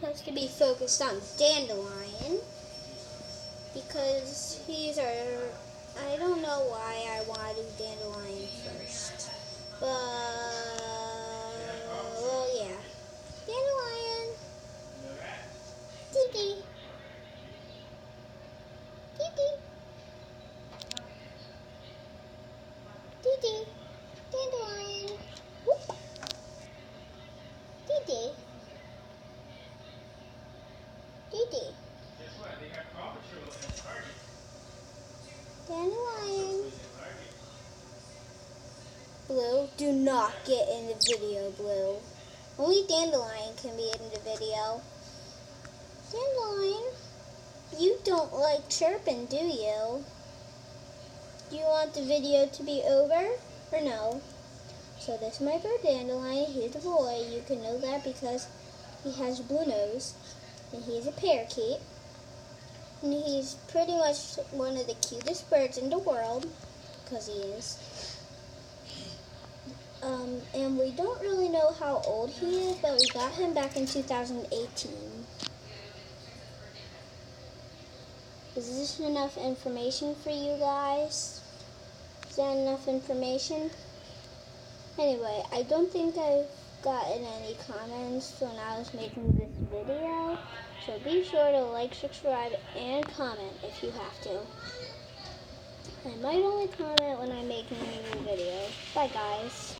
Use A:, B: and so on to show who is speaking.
A: has to be focused on Dandelion because he's our. I don't know why I want to do Dandelion first, but well, yeah, Dandelion, Dee-Dee, Dee-Dee, Dee-Dee, Dandelion, whoop, Dee-Dee, Dee-Dee. Dandelion. Blue, do not get in the video, Blue. Only Dandelion can be in the video. Dandelion, you don't like chirping, do you? Do you want the video to be over or no? So this is my bird Dandelion. He's a boy. You can know that because he has a blue nose and he's a parakeet. And he's pretty much one of the cutest birds in the world, because he is. And we don't really know how old he is, but we got him back in 2018. Is this enough information for you guys? Is that enough information? Anyway, I don't think I've gotten any comments when I was making this video. So be sure to like, subscribe, and comment if you have to. I might only comment when I'm making a new video. Bye guys.